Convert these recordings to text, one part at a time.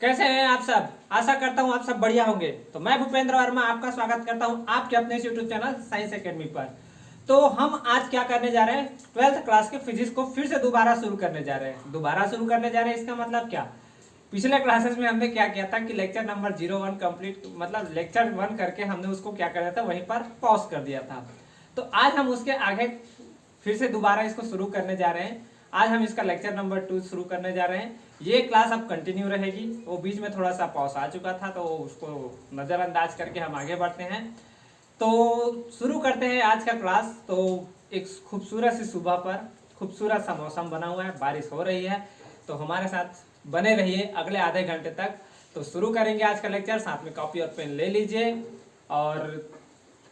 कैसे हैं आप सब। आशा करता हूं आप सब बढ़िया होंगे। तो मैं भूपेंद्र वर्मा आपका स्वागत करता हूं आपके अपने यूट्यूब चैनल साइंस एकेडमी पर। तो हम आज क्या करने जा रहे हैं, 12th क्लास के फिजिक्स को फिर से दोबारा शुरू करने जा रहे हैं। इसका मतलब क्या, पिछले क्लासेस में हमने क्या किया था कि लेक्चर नंबर 01 कंप्लीट मतलब लेक्चर 1 करके हमने उसको क्या कर दिया था, वहीं पर पॉज कर दिया था। तो आज हम उसके आगे फिर से दोबारा इसको शुरू करने जा रहे हैं। आज हम इसका लेक्चर नंबर 2 शुरू करने जा रहे हैं। ये क्लास अब कंटिन्यू रहेगी। वो बीच में थोड़ा सा पॉज आ चुका था तो उसको नज़रअंदाज करके हम आगे बढ़ते हैं। तो शुरू करते हैं आज का क्लास। तो एक खूबसूरत सी सुबह पर खूबसूरत सा मौसम बना हुआ है, बारिश हो रही है। तो हमारे साथ बने रहिए अगले आधे घंटे तक। तो शुरू करेंगे आज का लेक्चर। साथ में कॉपी और पेन ले लीजिए और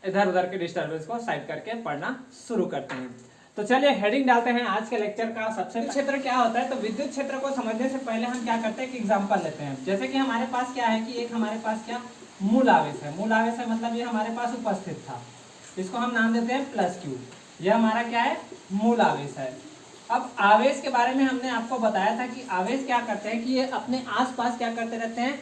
इधर उधर के डिस्टर्बेंस को साइड करके पढ़ना शुरू करते हैं। तो चलिए हेडिंग डालते हैं आज के लेक्चर का। सबसे क्षेत्र क्या होता है, तो विद्युत क्षेत्र को समझने से पहले हम क्या करते हैं कि एग्जांपल लेते हैं। जैसे कि हमारे पास क्या है कि एक हमारे पास क्या मूल आवेश है। मूल आवेश है मतलब ये हमारे पास उपस्थित था, इसको हम नाम देते हैं प्लस क्यू। ये हमारा क्या है, मूल आवेश है। अब आवेश के बारे में हमने आपको बताया था कि आवेश क्या करते हैं कि ये अपने आसपास क्या करते रहते हैं,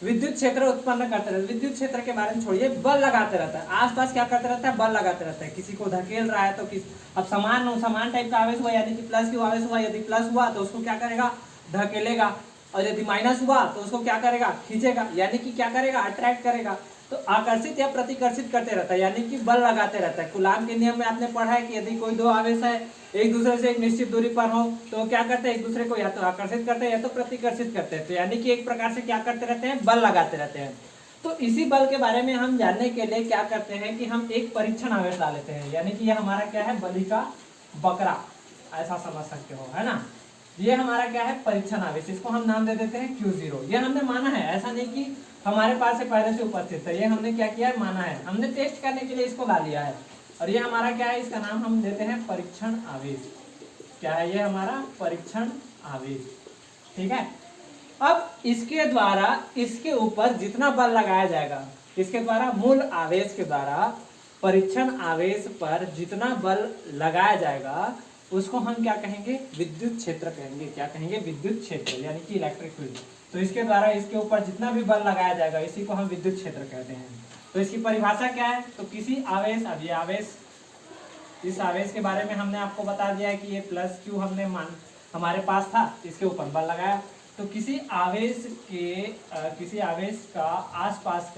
विद्युत क्षेत्र उत्पन्न करते रहते हैं। विद्युत क्षेत्र के बारे में छोड़िए, बल लगाते रहता है। आसपास क्या करते रहता है, बल लगाते रहता है। किसी को धकेल रहा है तो किस अब समान टाइप का आवेश हुआ यानी कि प्लस क्यू आवेश हुआ, यदि प्लस हुआ तो उसको क्या करेगा, धकेलेगा। और यदि माइनस हुआ तो उसको क्या करेगा, खींचेगा, यानी कि क्या करेगा, अट्रैक्ट करेगा। तो आकर्षित या प्रतिकर्षित करते रहता है, यानी कि बल लगाते रहता है। कूलाम के नियम में आपने पढ़ा है कि यदि कोई दो आवेश है एक दूसरे से एक निश्चित दूरी पर हो तो क्या करते हैं, एक दूसरे को या तो आकर्षित करते हैं या तो प्रतिकर्षित करते हैं। तो यानी कि एक प्रकार से क्या करते रहते हैं, बल लगाते रहते हैं। तो इसी बल के बारे में हम जानने के लिए क्या करते हैं कि हम एक परीक्षण आवेश डाल लेते हैं। यानी कि यह हमारा क्या है, बलि का बकरा, ऐसा समझ सकते हो, है ना। ये हमारा क्या है, परीक्षण आवेश। इसको हम नाम दे देते हैं Q0। ये हमने माना है, ऐसा नहीं कि हमारे पास से पहले से उपस्थित है। ये हमने क्या किया है, माना है। हमने टेस्ट करने के लिए इसको ला लिया है। और ये हमारा क्या है, इसका नाम हम देते हैं परीक्षण आवेश। क्या है ये हमारा, परीक्षण आवेश। ठीक है। अब इसके द्वारा इसके ऊपर जितना बल लगाया जाएगा, इसके द्वारा मूल आवेश के द्वारा परीक्षण आवेश पर जितना बल लगाया जाएगा उसको हम क्या कहेंगे, विद्युत क्षेत्र कहेंगे। क्या कहेंगे, विद्युत क्षेत्र, यानी कि इलेक्ट्रिक फील्ड। तो इसके द्वारा इसके ऊपर जितना भी बल लगाया जाएगा इसी को हम विद्युत क्षेत्र कहते हैं। तो इसकी परिभाषा क्या है, तो किसी आवेश, अब ये आवेश, इस आवेश के बारे में हमने आपको बता दिया है कि ये प्लस क्यू हमने हमारे पास था, इसके ऊपर बल लगाया। तो किसी आवेश का आसपास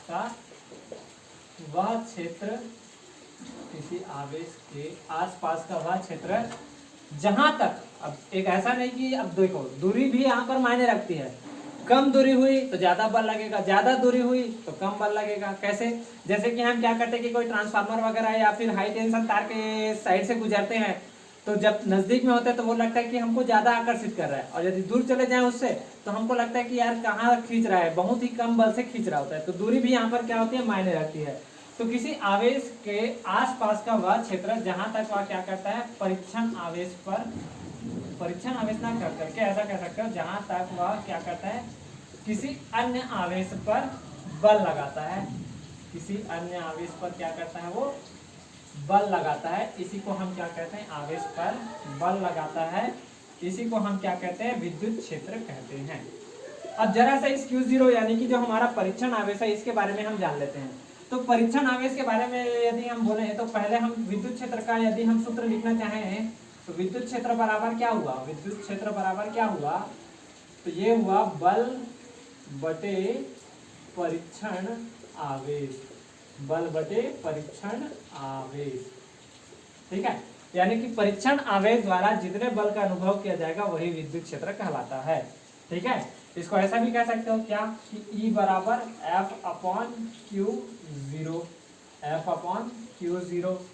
का वह क्षेत्र, किसी आवेश के आसपास का वह क्षेत्र जहां तक, अब एक ऐसा नहीं कि, अब देखो दूरी भी यहाँ पर मायने रखती है। कम दूरी हुई तो ज्यादा बल लगेगा, ज्यादा दूरी हुई तो कम बल लगेगा। कैसे, जैसे कि हम क्या करते हैं कि कोई ट्रांसफार्मर वगैरह या फिर हाई टेंशन तार के साइड से गुजरते हैं तो जब नजदीक में होते हैं तो वो लगता है कि हमको ज्यादा आकर्षित कर रहा है, और यदि दूर चले जाएं उससे तो हमको लगता है कि यार कहाँ खींच रहा है, बहुत ही कम बल से खींच रहा होता है। तो दूरी भी यहाँ पर क्या होती है, मायने रखती है। तो किसी आवेश के आसपास का वह क्षेत्र जहां तक वह क्या करता है, परीक्षण आवेश ना कर करके ऐसा कह सकते हो, जहां तक वह क्या करता है, किसी अन्य आवेश पर बल लगाता है। किसी अन्य आवेश पर क्या करता है, वो बल लगाता है। इसी को हम क्या कहते हैं, आवेश पर बल लगाता है। इसी को हम क्या कहते हैं, विद्युत क्षेत्र कहते हैं। अब जरा सा इस Q0 यानी कि जो हमारा परीक्षण आवेश है इसके बारे में हम जान लेते हैं। तो परीक्षण आवेश के बारे में यदि हम बोले तो पहले हम विद्युत क्षेत्र का यदि हम सूत्र लिखना चाहें तो विद्युत क्षेत्र बराबर क्या हुआ, विद्युत क्षेत्र बराबर क्या हुआ, तो ये हुआ बल बटे परीक्षण आवेश। बल बटे परीक्षण आवेश, ठीक है। यानी कि परीक्षण आवेश द्वारा जितने बल का अनुभव किया जाएगा वही विद्युत क्षेत्र कहलाता है। ठीक है। इसको ऐसा भी कह सकते हो क्या कि E बराबर F/Q0।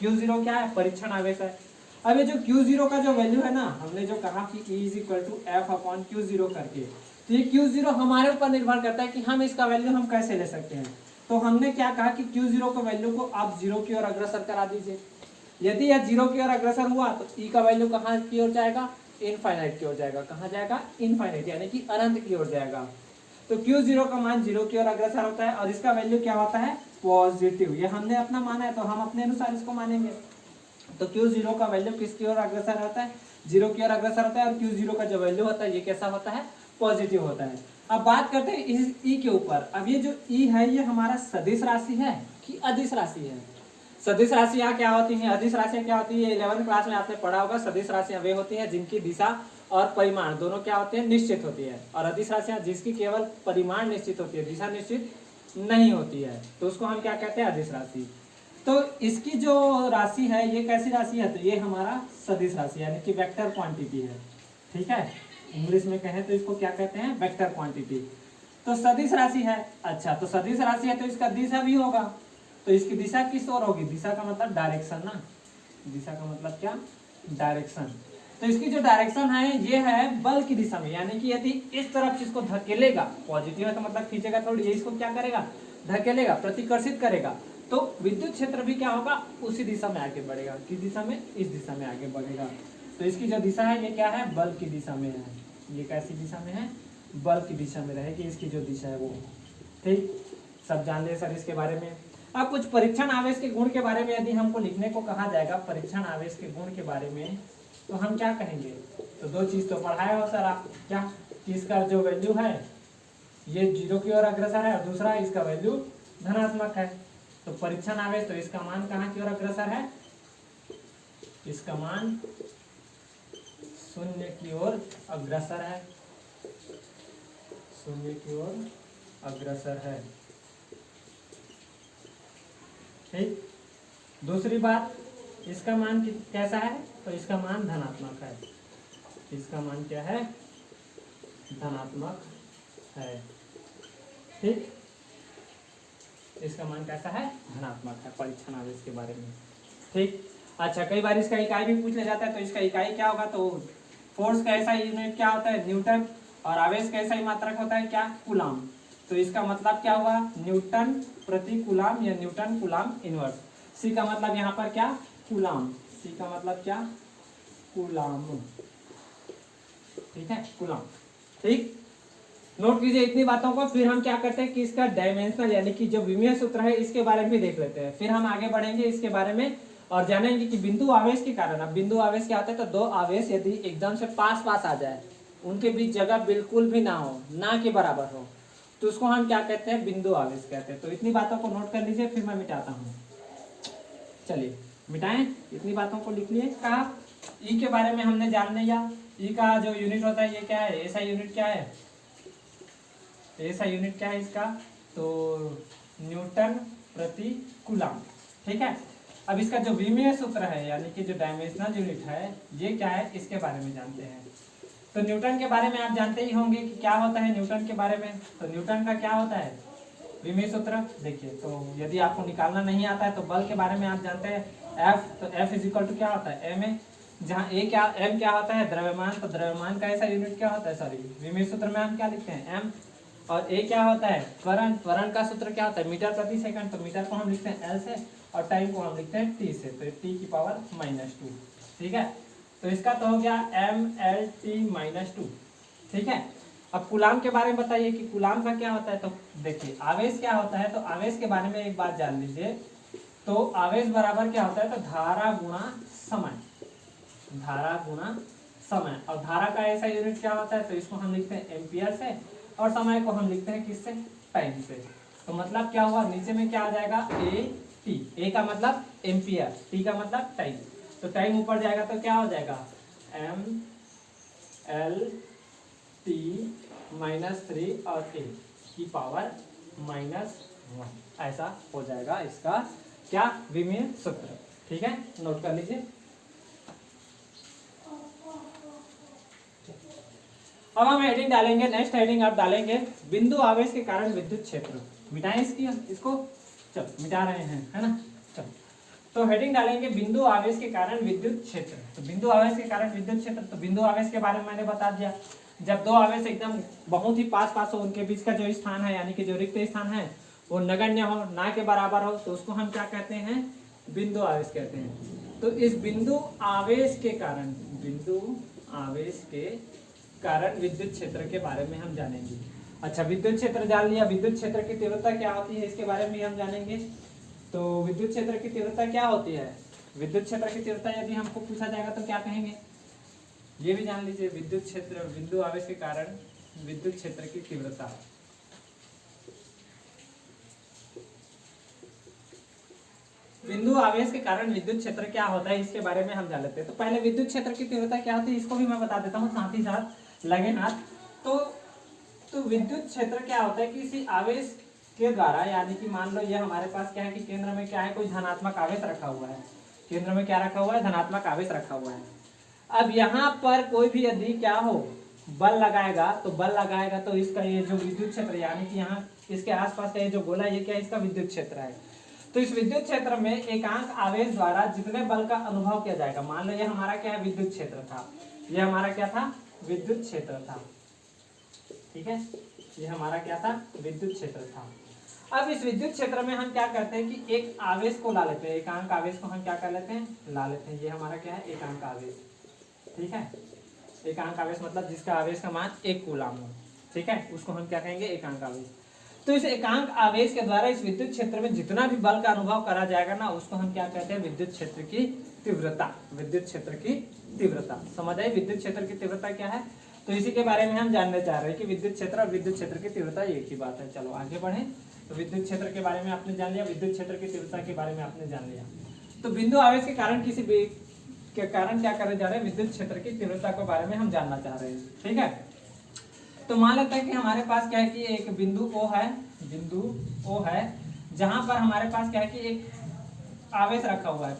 Q0 क्या है, परीक्षण आवेश है। अब ये जो Q0 का जो वैल्यू है ना, हमने जो कहा कि E = F/Q0 करके, तो ये Q0 हमारे ऊपर निर्भर करता है कि हम इसका वैल्यू हम कैसे ले सकते हैं। तो हमने क्या कहा कि Q0 को वैल्यू को आप 0 की ओर अग्रसर करा दीजिए। यदि यह 0 की ओर अग्रसर हुआ तो E का वैल्यू कहाँ की ओर जाएगा, इनफाइनाइट की ओर जाएगा। कहाँ जाएगा, इनफाइनाइट, यानी कि अनंत की ओर जाएगा। तो Q0 का मान 0 की ओर अग्रसर होता है और इसका वैल्यू क्या होता है, पॉजिटिव। ये हमने अपना माना है तो हम अपने अनुसार इसको मानेंगे। तो Q0 का वैल्यू किसकी ओर अग्रसर होता है, 0 की ओर अग्रसर होता है। और Q0 का जो वैल्यू होता है ये कैसा होता है, पॉजिटिव होता है। अब बात करते हैं इस ई के ऊपर। अब ये जो ई है ये हमारा सदिश राशि है कि अदिश राशि है? सदिश राशियां क्या होती हैं, अदिश राशियां क्या होती है? 11वीं क्लास में आपने पढ़ा होगा। सदिश राशियां वे होती हैं जिनकी दिशा और परिमाण दोनों क्या होते हैं, निश्चित होती है। और अदिश राशियां जिसकी केवल परिमाण निश्चित होती है, दिशा निश्चित नहीं होती है, तो उसको हम क्या कहते हैं, अदिश राशि। तो इसकी जो राशि है ये कैसी राशि है, तो ये हमारा सदिश राशि यानी कि वेक्टर क्वांटिटी है। ठीक है, इंग्लिश में कहें तो इसको क्या कहते हैं, वेक्टर क्वांटिटी। तो सदिश राशि है। अच्छा, तो सदिश राशि है तो इसका दिशा भी होगा, तो इसकी दिशा किस ओर होगी? दिशा का मतलब डायरेक्शन ना, दिशा का मतलब क्या, डायरेक्शन। तो इसकी जो डायरेक्शन है ये है बल की दिशा में, यानी कि यदि इस तरफ इसको धकेलेगा, पॉजिटिव है तो मतलब खींचेगा थोड़ी, ये इसको क्या करेगा, धकेलेगा, प्रतिकर्षित करेगा, तो विद्युत क्षेत्र भी क्या होगा, उसी दिशा में आगे बढ़ेगा। किस दिशा में? इस दिशा में आगे बढ़ेगा। तो इसकी जो दिशा है ये क्या है, बल की दिशा में है। ये कैसी दिशा में है, बल की दिशा में रहेगी इसकी जो दिशा है वो। ठीक, सब जान ले सर इसके बारे में। अब कुछ परीक्षण आवेश के गुण के बारे में यदि हमको लिखने को कहा जाएगा, परीक्षण आवेश के गुण के बारे में, तो हम क्या कहेंगे? तो दो चीज तो पढ़ाए हो सर आप, क्या कि इसका जो वैल्यू है ये 0 की ओर अग्रसर है, और दूसरा इसका वैल्यू धनात्मक है। तो परीक्षण आवेश, तो इसका मान कहाँ की ओर अग्रसर है, इसका मान 0 की ओर अग्रसर है, 0 की ओर अग्रसर है। ठीक, दूसरी बात, इसका मान कैसा है, तो इसका मान धनात्मक है। इसका मान क्या है, धनात्मक है। ठीक, इसका मान कैसा है, धनात्मक है, परीक्षण आवेश के बारे में। ठीक, अच्छा, कई बार इसका इकाई भी पूछ लिया जाता है, तो इसका इकाई क्या होगा, तो फोर्स का ऐसा यूनिट क्या होता है, न्यूटन, और आवेश का ऐसा ही मात्रक होता है क्या, कूलाम। तो इसका मतलब क्या हुआ, न्यूटन प्रति कूलाम या न्यूटन कूलाम इनवर्स। सी का मतलब यहाँ पर क्या, कूलाम। सी का मतलब क्या, कूलाम। ठीक है, कूलाम। ठीक, नोट कीजिए इतनी बातों को। फिर हम क्या करते हैं कि इसका डायमेंशनल यानी कि जो विमीय सूत्र है इसके बारे में भी देख लेते हैं। फिर हम आगे बढ़ेंगे इसके बारे में और जानेंगे कि बिंदु आवेश के कारण, अब बिंदु आवेश क्या होता है, तो दो आवेश यदि एकदम से पास पास आ जाए, उनके बीच जगह बिल्कुल भी ना हो, ना के बराबर हो, तो उसको हम क्या कहते हैं, बिंदु आवेश कहते हैं। तो इतनी बातों को नोट कर लीजिए, फिर मैं मिटाता हूँ। चलिए मिटाएं, इतनी बातों को लिख लिए। कहा ई के बारे में हमने जान लिया, ई का जो यूनिट होता है ये क्या है, ऐसा यूनिट क्या है, ऐसा यूनिट क्या है इसका, तो न्यूटन प्रति कूलाम। ठीक है, अब इसका जो विमीय सूत्र है यानी कि जो डायमेंशनल यूनिट है ये क्या है, इसके बारे में जानते हैं। तो न्यूटन के बारे में आप जानते ही होंगे कि क्या होता है न्यूटन के बारे में। तो न्यूटन का क्या होता है, विमीय सूत्र। देखिए, तो यदि आपको निकालना नहीं आता है तो बल के बारे में आप जानते हैं, F, तो F इजिकल टू क्या होता है, m, जहाँ ए क्या, m क्या होता है, द्रव्यमान, तो द्रव्यमान का ऐसा यूनिट क्या होता है, सॉरी विमीय सूत्र में हम क्या लिखते हैं, m, और ए क्या होता है, त्वरण, त्वरण का सूत्र क्या होता है, मीटर प्रति सेकंड, तो मीटर को हम लिखते हैं L से और टाइम को हम लिखते हैं T से, तो T की पावर -2। ठीक है, तो इसका तो हो गया mLT-2। ठीक है, अब कूलाम के बारे में बताइए कि कूलाम का क्या होता है। तो देखिए आवेश क्या होता है, तो आवेश के बारे में एक बात जान लीजिए। तो आवेश बराबर क्या होता है, तो धारा गुणा समय, धारा गुणा समय, और धारा का ऐसा यूनिट क्या होता है, तो इसको हम लिखते हैं एम्पियर से, और समय को हम लिखते हैं किससे, टाइम से। तो मतलब क्या हुआ, नीचे में क्या आ जाएगा, AT, ए का मतलब एम्पियर, टी का मतलब टाइम, तो टाइम ऊपर जाएगा तो क्या हो जाएगा, mLT-3 और a की पावर -1, ऐसा हो जाएगा इसका क्या, विमीय सूत्र। ठीक है, नोट कर लीजिए। अब हम हेडिंग डालेंगे, नेक्स्ट हेडिंग आप डालेंगे बिंदु आवेश के कारण विद्युत क्षेत्र। मिटाएं इसको, चलो मिटा रहे हैं, है ना, चलो। तो हेडिंग डालेंगे बिंदु आवेश के कारण विद्युत क्षेत्र। तो बिंदु आवेश के कारण विद्युत क्षेत्र, तो बिंदु आवेश के बारे में मैंने बता दिया, जब दो आवेश एकदम बहुत ही पास पास हो, उनके बीच का जो स्थान है यानी कि जो रिक्त स्थान है वो नगण्य हो, ना के बराबर हो, तो उसको हम क्या कहते हैं, बिंदु आवेश कहते हैं। तो इस बिंदु आवेश के कारण, बिंदु आवेश के कारण विद्युत क्षेत्र के बारे में हम जानेंगे। अच्छा, विद्युत क्षेत्र जान लिया, विद्युत क्षेत्र की तीव्रता क्या होती है इसके बारे में हम जानेंगे। तो विद्युत क्षेत्र की तीव्रता क्या होती है, विद्युत क्षेत्र की तीव्रता यदि हमको पूछा जाएगा तो क्या कहेंगे, ये भी जान लीजिए। विद्युत क्षेत्र बिंदु आवेश के कारण विद्युत क्षेत्र की तीव्रता। बिंदु आवेश के कारण विद्युत क्षेत्र क्या होता है इसके बारे में हम जान लेते हैं। तो पहले विद्युत क्षेत्र की तीव्रता क्या होती है इसको भी मैं बता देता हूँ, साथ ही साथ लगे हाथ। तो विद्युत क्षेत्र क्या होता है, किसी आवेश के द्वारा, यानी कि मान लो ये हमारे पास क्या है कि केंद्र में क्या है, कोई धनात्मक आवेश रखा हुआ है। केंद्र में क्या रखा हुआ है, धनात्मक आवेश रखा हुआ है। अब यहाँ पर कोई भी यदि क्या हो बल लगाएगा, तो इसका ये जो विद्युत क्षेत्र, यानी कि यहाँ इसके आसपास का ये जो गोला, ये क्या है, इसका विद्युत क्षेत्र है। तो इस विद्युत क्षेत्र में एकांक आवेश द्वारा जितने बल का अनुभव किया जाएगा, मान लो ये हमारा क्या है, विद्युत क्षेत्र था, ये हमारा क्या था, विद्युत क्षेत्र था, ठीक है, ये हमारा क्या था, विद्युत क्षेत्र था। अब इस विद्युत क्षेत्र में हम क्या करते हैं कि एक आवेश को ला लेते हैं, एकांक आवेश को हम क्या कर लेते हैं, ला लेते हैं। ये हमारा क्या है, एकांक आवेश, ठीक है। एकांक आवेश मतलब जिसका आवेश का मान 1 कूलम हो, ठीक है, उसको हम क्या कहेंगे, एकांक आवेश। तो इस एकांक आवेश के द्वारा इस विद्युत क्षेत्र में जितना भी बल का अनुभव करा जाएगा ना, उसको हम क्या कहते हैं, विद्युत क्षेत्र की तीव्रता। विद्युत क्षेत्र की तीव्रता समझ आई। विद्युत क्षेत्र की तीव्रता क्या है, तो इसी के बारे में हम जानने चाह रहे हैं कि विद्युत क्षेत्र और विद्युत क्षेत्र की तीव्रता एक ही बात है। चलो आगे बढ़े। तो विद्युत क्षेत्र के बारे में आपने जान लिया, विद्युत क्षेत्र की तीव्रता के बारे में आपने जान लिया। तो बिंदु आवेश के कारण किसी के कारण क्या करने जा रहे हैं, विद्युत क्षेत्र की तीव्रता के बारे में हम जानना चाह रहे हैं, ठीक है। तो मान लेते हैं कि हमारे पास क्या है कि एक बिंदु O है, बिंदु O है, जहां पर हमारे पास क्या है कि एक आवेश रखा हुआ है।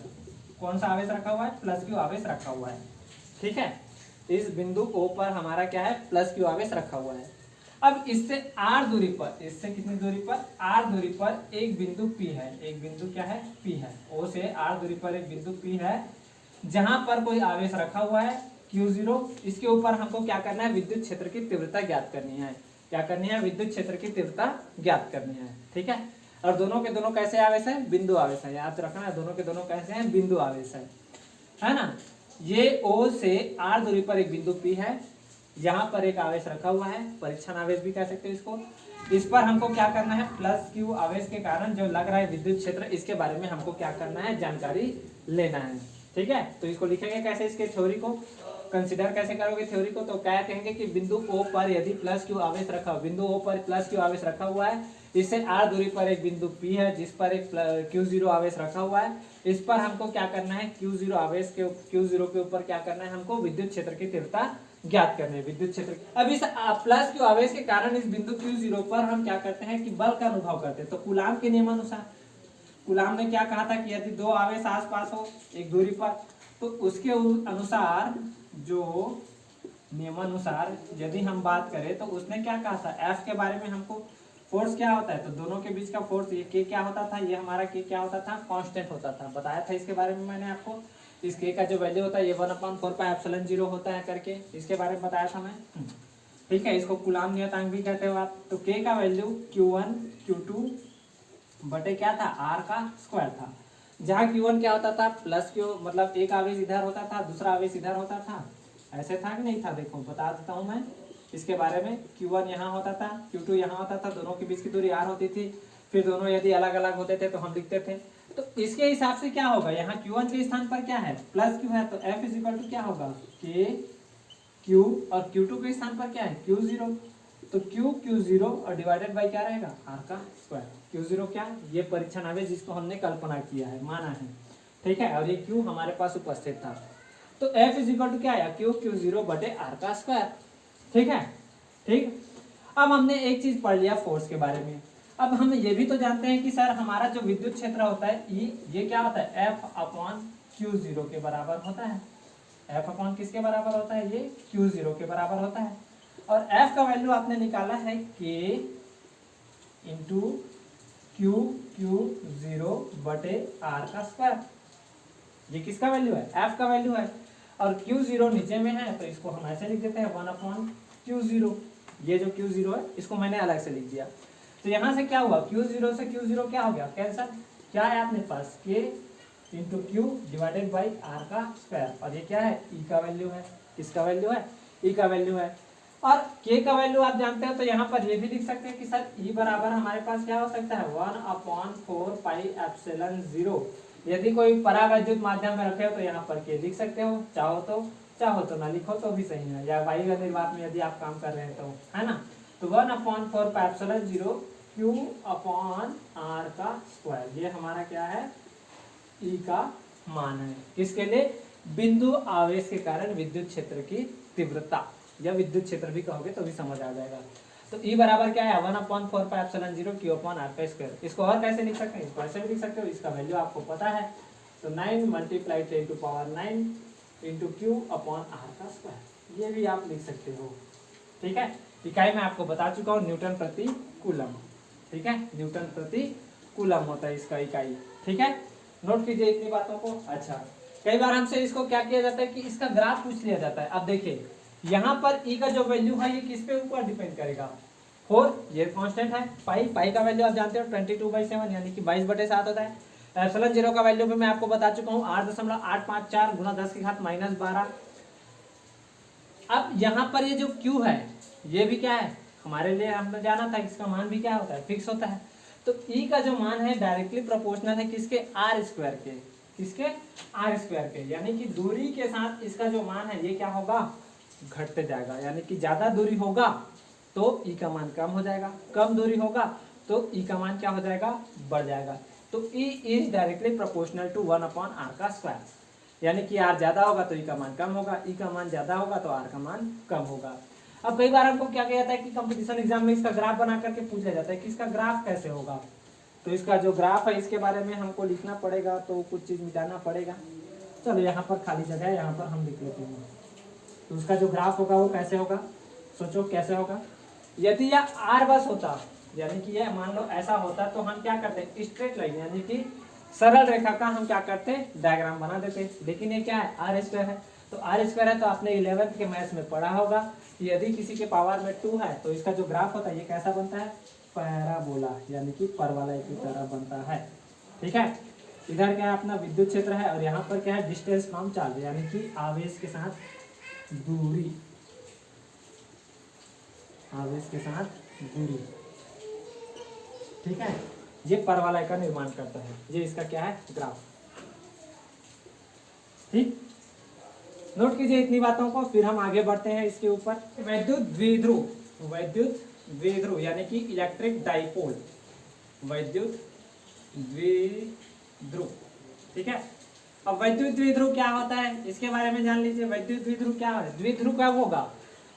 कौन सा आवेश रखा हुआ है, प्लस क्यू आवेश रखा हुआ है, ठीक है। इस बिंदु O पर हमारा क्या है, प्लस क्यू आवेश रखा हुआ है। अब इससे r दूरी पर, इससे कितनी दूरी पर, r दूरी पर एक बिंदु P है। एक बिंदु क्या है, P है। O से r दूरी पर एक बिंदु P है, जहां पर कोई आवेश रखा हुआ है Q0। इसके ऊपर हमको क्या करना है, विद्युत क्षेत्र की तीव्रता ज्ञात करनी है। क्या करनी है, विद्युत क्षेत्र की तीव्रता ज्ञात करनी है, ठीक है। और दोनों के दोनों कैसे आवेश है, बिंदु आवेश है, याद रखना है। दोनों के दोनों कैसे हैं, बिंदु आवेश है ना। ये O से R दूरी पर एक बिंदु P है, यहाँ पर एक आवेश रखा हुआ है, परीक्षण आवेश भी कह सकते हैं इसको। इस पर हमको क्या करना है, प्लस क्यू आवेश के कारण जो लग रहा है विद्युत क्षेत्र, इसके बारे में हमको क्या करना है, जानकारी लेना है, ठीक है। तो इसको लिखेंगे कैसे, इसके थ्योरी को कंसीडर कैसे करोगे थ्योरी को। तो क्या कहेंगे कि बिंदु O पर यदि प्लस क्यू आवेश रखा हो, बिंदु O पर प्लस क्यू आवेश रखा हुआ है, इससे r दूरी पर एक बिंदु P है जिस पर एक Q0 आवेश रखा हुआ है। इस पर हमको क्या करना है, Q0 आवेश के Q0 के ऊपर क्या करना है, हमको विद्युत क्षेत्र की तीव्रता ज्ञात करनी है, विद्युत क्षेत्र। अब इस प्लस क्यू आवेश के कारण इस बिंदु Q0 पर हम क्या करते हैं कि बल का अनुभव करते हैं। तो कूलाम के नियमानुसार, कूलाम ने क्या कहा था कि यदि दो आवेश आसपास हो एक दूरी पर, तो उसके अनुसार, जो नियमानुसार यदि हम बात करें, तो उसने क्या कहा था, F के बारे में हमको फोर्स क्या होता है, तो दोनों के बीच का फोर्स, ये K क्या होता था, ये हमारा K क्या होता था, कांस्टेंट होता था। बताया था इसके बारे में मैंने आपको। इस K का जो वैल्यू होता है ये 1/4πε0 होता है करके, इसके बारे में बताया था मैं, ठीक है। इसको कूलाम नियतांक भी कहते हो आप। तो K का वैल्यू Q1 Q2 बटे क्या था, R का स्क्वायर था। जहाँ Q1 क्या होता था, प्लस Q, मतलब एक आवेश इधर होता था, दूसरा आवेश इधर होता था, ऐसे था कि नहीं था, देखो बता देता हूँ मैं इसके बारे में। Q1 यहाँ होता था, Q2 यहाँ होता था, दोनों के बीच की दूरी R होती थी। फिर दोनों यदि अलग अलग होते थे तो हम लिखते थे। तो इसके हिसाब से क्या होगा, यहाँ Q1 के स्थान पर क्या है, प्लस Q है, तो F इक्वल टू क्या होगा, K Q, और Q2 के स्थान पर क्या है, Q0। तो Q0 और डिवाइडेड बाई क्या रहेगा, R का स्क्वायर। Q0 क्या, ये परीक्षण आवेश जिसको हमने कल्पना किया है, माना है, ठीक है। और ये Q हमारे पास उपस्थित था। तो F इक्वल टू क्या आया, Q0 बटे R का स्क्वायर, ठीक है, ठीक। अब हमने एक चीज पढ़ लिया फोर्स के बारे में। अब हम ये भी तो जानते हैं कि सर हमारा जो विद्युत क्षेत्र होता है ये क्या होता है, F/Q0 के बराबर होता है। F अपॉन किसके बराबर होता है, ये Q0 के बराबर होता है। और F का वैल्यू आपने निकाला है K इंटू Q0 बटे R का स्क्वायर। ये किसका वैल्यू है, F का वैल्यू है। और Q0 नीचे में है, तो इसको हम ऐसे लिख देते हैं 1/Q0। ये जो Q0 है इसको मैंने अलग से लिख दिया। तो यहाँ से क्या हुआ, Q0 से Q0 क्या हो गया, कैंसर। क्या है आपने पास, K into Q divided by R का स्क्वायर। और ये क्या है, E का वैल्यू है। किसका वैल्यू है, E का वैल्यू है। और K का वैल्यू आप जानते हो, तो यहाँ पर ये भी लिख सकते हैं कि सर E बराबर हमारे पास क्या हो सकता है, 1/4πε0। यदि कोई परावैद्युत माध्यम में रखे हो तो यहाँ पर K लिख सकते हो, चाहो तो चाहो तो ना लिखो तो भी सही है, या वायु निर्वात में यदि आप काम कर रहे हैं तो, है ना। तो 1/4πε0 Q अपॉन R का स्क्वायर, ये हमारा क्या है, E का मान है। किसके लिए, बिंदु आवेश के कारण विद्युत क्षेत्र की तीव्रता, या विद्युत क्षेत्र भी कहोगे तो भी समझ आ जाएगा। तो E बराबर क्या है, 1/4πε0 Q अपॉन R का स्क्वायर। इसको और कैसे लिख सकते हैं, इसको ऐसे भी लिख सकते हो, इसका वैल्यू आपको पता है। तो 9 × 10⁹ इंटू Q अपॉन R का स्क्वायर, ये भी आप लिख सकते हो। ठीक है, इकाई में आपको बता चुका हूँ, न्यूटन प्रति कूलम। ठीक है, न्यूटन प्रति कूलम होता है इसका इकाई। ठीक है, नोट कीजिए इतनी बातों को। अच्छा, कई बार हमसे इसको क्या किया जाता है कि इसका ग्राफ पूछ लिया जाता है। अब देखिए यहाँ पर E का जो वैल्यू है ये किस पे ऊपर डिपेंड करेगा, 4, ये कांस्टेंट है। पाई का वैल्यू आप जानते हो 22/7 यानी कि 22/7 होता है। एप्सिलॉन 0 का वैल्यू भी मैं आपको बता चुका हूँ 8.854 गुना 10⁻⁻12। अब यहाँ पर ये जो Q है ये भी क्या है, हमारे लिए हमने जाना था इसका मान भी क्या होता है, फिक्स होता है। तो E का जो मान है डायरेक्टली प्रोपोर्शनल है किसके, R स्क्वायर के। किसके, R स्क्वायर के, यानी कि दूरी के साथ इसका जो मान है ये क्या होगा, घटते जाएगा। यानी कि ज्यादा दूरी होगा तो E का मान कम हो जाएगा, कम दूरी होगा तो E का मान क्या हो जाएगा, बढ़ जाएगा। तो E is directly proportional to 1/R का स्क्वायर, यानी कि R ज्यादा होगा तो E का मान कम होगा, E का मान ज्यादा होगा तो R का मान कम होगा। अब कई बार हमको क्या किया जाता है कि कंपटीशन एग्जाम में इसका ग्राफ बना करके पूछ लिया जाता है कि इसका ग्राफ कैसे होगा। तो इसका जो ग्राफ है इसके बारे में हमको लिखना पड़ेगा, तो कुछ चीज मिटाना पड़ेगा। चलो यहाँ पर खाली जगह है, यहाँ पर हम लिख लेते हैं। तो उसका जो ग्राफ होगा वो कैसे होगा, सोचो कैसे होगा। यदि यह R बस होता, यानी कि ये मान लो ऐसा होता, तो हम क्या करते, स्ट्रेट लाइन यानी कि सरल रेखा का हम क्या करते, डायग्राम बना देते। लेकिन ये क्या है, R स्क्वायर है। तो R स्क्वायर है तो आपने 11th के मैथ्स में पढ़ा होगा कि यदि किसी के पावर में 2 है तो इसका जो ग्राफ होता है ये कैसा बनता है, पैराबोला, यानी कि परवलय की तरह बनता है। ठीक है, इधर क्या है अपना विद्युत क्षेत्र है और यहाँ पर क्या है, डिस्टेंस फ्रॉम चार्ज, यानी कि आवेश के साथ दूरी, आवेश के साथ दूरी। ठीक है, ये परवलय का निर्माण करता है। ये इसका क्या है, ग्राफ। ठीक, नोट कीजिए इतनी बातों को, फिर हम आगे बढ़ते हैं इसके ऊपर। वैद्युत द्विध्रुव, वैद्युत द्विध्रुव यानी कि इलेक्ट्रिक डाइपोल, वैद्युत द्विध्रुव। ठीक है, अब वैद्युत द्विध्रुव क्या होता है इसके बारे में जान लीजिए। वैद्युत द्विध्रुव क्या है, द्विध्रुव कब होगा,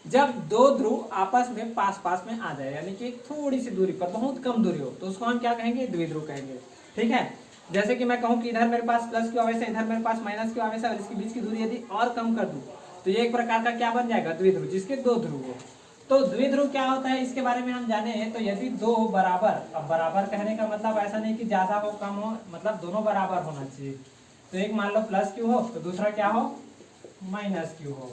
जब दो ध्रुव आपस में पास पास में आ जाए, यानी कि थोड़ी सी दूरी पर, बहुत कम दूरी हो, तो उसको हम क्या कहेंगे, द्विध्रुव कहेंगे। ठीक है, जैसे कि मैं कहूँ कि इधर मेरे पास प्लस क्यू आवेश है, इधर मेरे पास माइनस क्यू आवेश है, और इसके बीच की दूरी यदि और कम कर दूं तो ये एक प्रकार का क्या बन जाएगा, द्विध्रुव, जिसके दो ध्रुव हो। तो द्विध्रुव क्या होता है इसके बारे में हम जाने हैं। तो यदि दो बराबर, अब बराबर कहने का मतलब ऐसा नहीं कि ज्यादा हो कम हो, मतलब दोनों बराबर होना चाहिए। तो एक मान लो प्लस क्यू हो तो दूसरा क्या हो, माइनस क्यू हो।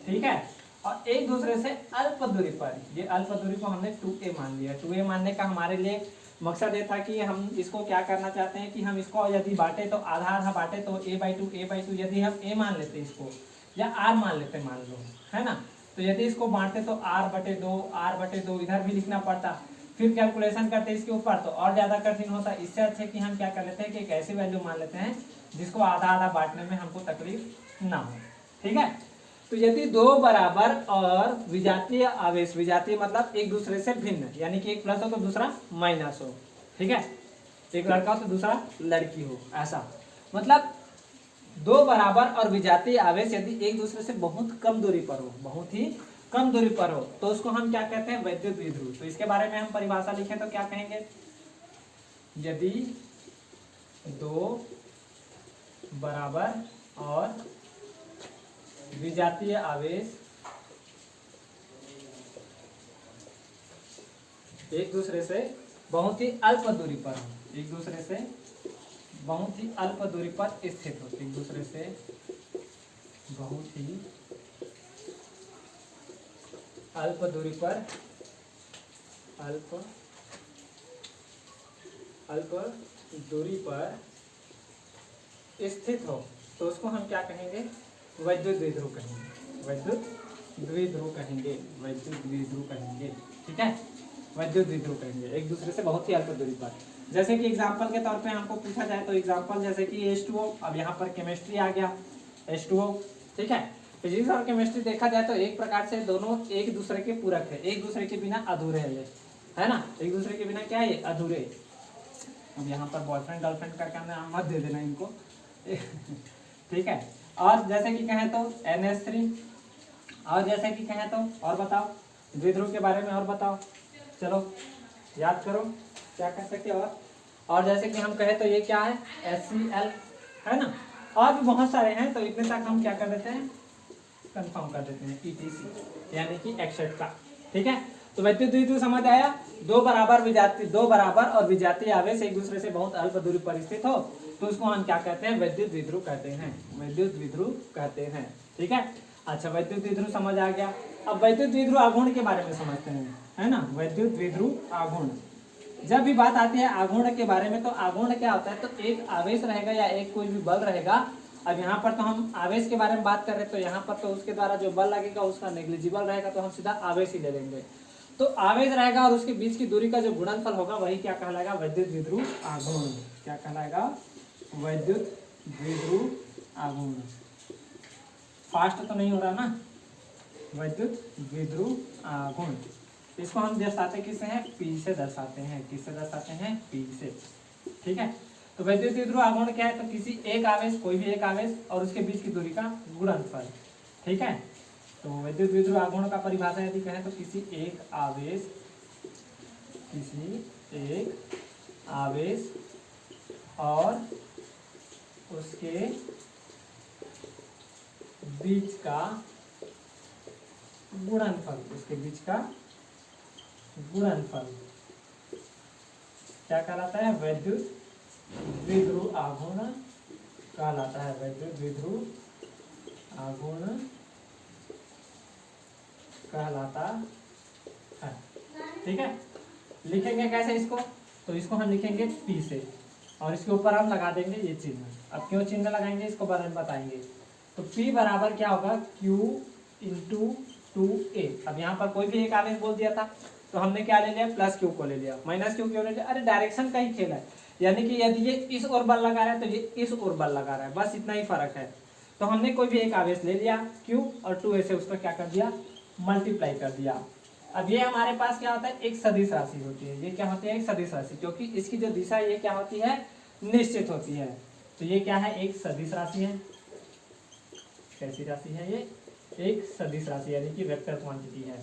ठीक है, और एक दूसरे से अल्प दूरी पर, ये अल्प दूरी को हमने 2a मान लिया। 2a मानने का हमारे लिए मकसद ये था कि हम इसको क्या करना चाहते हैं कि हम इसको यदि बांटे तो आधा आधा बांटे तो a/2 यदि हम a मान लेते इसको, या r मान लेते मान लो, है ना। तो यदि इसको बांटते तो r/2 इधर भी लिखना पड़ता, फिर कैलकुलेशन करते इसके ऊपर तो और ज्यादा कठिन होता। इससे अच्छा कि हम क्या कर लेते हैं कि एक ऐसी वैल्यू मान लेते हैं जिसको आधा आधा बांटने में हमको तकलीफ ना हो। ठीक है, तो यदि दो बराबर और विजातीय आवेश, विजातीय मतलब एक दूसरे से भिन्न, यानी कि एक प्लस हो तो दूसरा माइनस हो। ठीक है, एक लड़का हो तो दूसरा लड़की हो, ऐसा मतलब दो बराबर और विजातीय आवेश यदि एक दूसरे से बहुत कम दूरी पर हो, बहुत ही कम दूरी पर हो, तो उसको हम क्या कहते हैं, वैद्युत द्विध्रुव। तो इसके बारे में हम परिभाषा लिखें तो क्या कहेंगे, यदि दो बराबर और विजातीय आवेश एक दूसरे से बहुत ही अल्प दूरी पर हो, एक दूसरे से बहुत ही अल्प दूरी पर स्थित हो, एक दूसरे से बहुत ही अल्प दूरी पर, अल्प दूरी पर स्थित हो, तो उसको हम क्या कहेंगे, वैद्युत द्विध्रुव कहेंगे, वैद्युत द्विध्रुव कहेंगे, वैद्युत द्विध्रुव कहेंगे। ठीक है, वैद्युत द्विध्रुव कहेंगे एक दूसरे से बहुत ही अल्प दूरी पर। जैसे कि एग्जांपल के तौर पे हमको पूछा जाए तो एग्जांपल जैसे कि H2O, अब यहाँ पर केमिस्ट्री आ गया H2O। ठीक है, फिजिक्स और केमिस्ट्री देखा जाए तो एक प्रकार से दोनों एक दूसरे के पूरक है, एक दूसरे के बिना अधूरे है ये, है ना, एक दूसरे के बिना क्या है, अधूरे। अब यहाँ पर बॉयफ्रेंड गर्लफ्रेंड करके नाम मत दे देना इनको ठीक है। और जैसे कि कहें तो NH3, और जैसे कि कहें तो और बताओ द्विध्रुव के बारे में, और बताओ, चलो याद करो क्या कह सकते हो। और जैसे कि हम कहें तो ये क्या है, HCl, है ना। और भी बहुत सारे हैं, तो इतने तक हम क्या कर देते हैं, कंफर्म कर देते हैं ETC यानी कि एक्सेट का। ठीक है, तो वैद्युत द्विध्रुव समझ आया। दो बराबर और विजातीय आवेश एक दूसरे से बहुत अल्प दूरी पर स्थित हो तो उसको हम क्या कहते हैं, वैद्युत द्विध्रुव कहते हैं, वैद्युत द्विध्रुव कहते हैं। ठीक है, अच्छा वैद्युत द्विध्रुव समझ आ गया। अब वैद्युत द्विध्रुव आघूर्ण के बारे में समझते हैं, है ना। वैद्युत द्विध्रुव आघूर्ण, जब भी बात आती है आघूर्ण के बारे में, तो आघूर्ण क्या होता है, तो एक आवेश रहेगा या एक कोई भी बल रहेगा। अब यहाँ पर तो हम आवेश के बारे में बात कर रहे हैं, तो यहाँ पर तो उसके द्वारा जो बल लगेगा उसका नेग्लिजिबल रहेगा, तो हम सीधा आवेश ही ले लेंगे। तो आवेश रहेगा और उसके बीच की दूरी का जो गुणनफल होगा वही क्या कहलाएगा, वैद्युत द्विध्रुव आघूर्ण। क्या कहलाएगा, वैद्युत द्विध्रुव आघूर्ण। फास्ट तो नहीं हो रहा ना, वैद्युत द्विध्रुव आघूर्ण। इसको हम दर्शाते किससे हैं, P से दर्शाते हैं। किससे दर्शाते हैं, P से। ठीक है, तो वैद्युत द्विध्रुव आघूर्ण क्या है, तो किसी एक आवेश, कोई भी एक आवेश और उसके बीच की दूरी का गुणनफल। ठीक है, तो वैद्युत द्विध्रुव आघूर्ण का परिभाषा यदि कहें तो किसी एक आवेश और उसके बीच का गुणनफल, उसके बीच का गुणनफल क्या कहलाता है, वैद्युत द्विध्रुव आघूर्ण कहलाता है। वैद्युत द्विध्रुव आघूर्ण कहलाता है। ठीक है, लिखेंगे कैसे इसको, तो इसको हम लिखेंगे P से और इसके ऊपर हम लगा देंगे ये चिन्ह। अब क्यों चिन्ह लगाएंगे इसको बारे में बताएंगे। तो P बराबर क्या होगा, Q इंटू 2A। अब यहाँ पर कोई भी एक आवेश बोल दिया था तो हमने क्या ले लिया, प्लस Q को ले लिया, माइनस Q क्यों ले लिया, अरे डायरेक्शन का ही खेल है। यानी कि यदि ये इस ओर बल लगा रहा है तो ये इस ओर बल लगा रहा है, बस इतना ही फर्क है। तो हमने कोई भी एक आवेश ले लिया Q और 2A से उसको क्या कर दिया, मल्टीप्लाई कर दिया। अब ये हमारे पास क्या होता है, एक सदिश राशि होती है। ये क्या होती है, एक सदिश राशि, क्योंकि इसकी जो दिशा ये क्या होती है, निश्चित होती है। तो ये क्या है, एक सदिश राशि है। कैसी राशि है ये, एक सदिश राशि यानी कि वेक्टर क्वांटिटी है।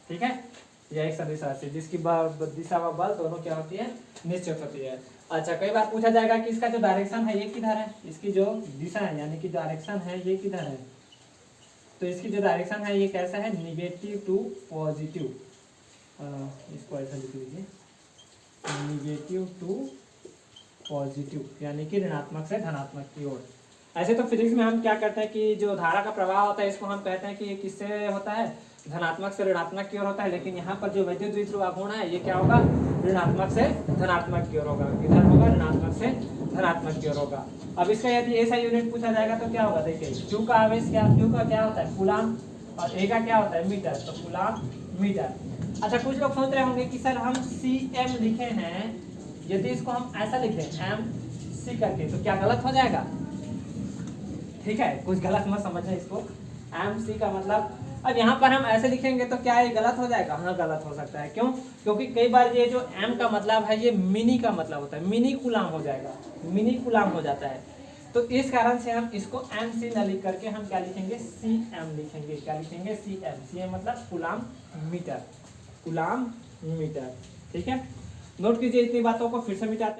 ठीक है, यह एक सदिश राशि जिसकी दिशा व बल दोनों क्या होती है, निश्चित होती है। अच्छा, कई बार पूछा जाएगा कि इसका जो डायरेक्शन है ये किधर है, इसकी जो दिशा है यानी कि डायरेक्शन है ये किधर है। तो इसकी जो डायरेक्शन है ये कैसा है, निगेटिव टू पॉजिटिव। इसको ऐसा लिख लीजिए, निगेटिव टू पॉजिटिव यानी कि ऋणात्मक से धनात्मक की ओर। ऐसे तो फिजिक्स में हम क्या करते हैं कि जो धारा का प्रवाह होता है इसको हम कहते हैं कि ये किससे होता है, धनात्मक से ऋणात्मक की ओर होता है। लेकिन यहाँ पर जो वैद्युत द्विध्रुव आघूर्ण है ये क्या होगा, ऋणात्मक से धनात्मक की ओर होगा। किधर होगा, ऋणात्मक से धनात्मक की ओर होगा। अब इसका यदि ऐसा यूनिट पूछा जाएगा तो क्या होगा, देखिए Q का आवेश क्या, Q का क्या होता है, कूलाम, और A का क्या होता है, मीटर, तो कूलाम मीटर। अच्छा, कुछ लोग सोच रहे होंगे कि सर हम CM लिखे हैं, यदि इसको हम ऐसा लिख दें MC करके तो क्या गलत हो जाएगा। ठीक है, कुछ गलत मत समझना इसको, MC का मतलब। अब यहाँ पर हम ऐसे लिखेंगे तो क्या ये गलत हो जाएगा, हाँ गलत हो सकता है। क्यों, क्योंकि कई बार ये जो M का मतलब है ये मिनी का मतलब होता है, मिनी कूलाम हो जाएगा, मिनी कूलाम हो जाता है। तो इस कारण से हम इसको MC न लिख करके हम क्या लिखेंगे, CM लिखेंगे। क्या लिखेंगे, CM मतलब कूलाम मीटर, कूलाम मीटर। ठीक है, नोट कीजिए इतनी बातों को, फिर से मिटाते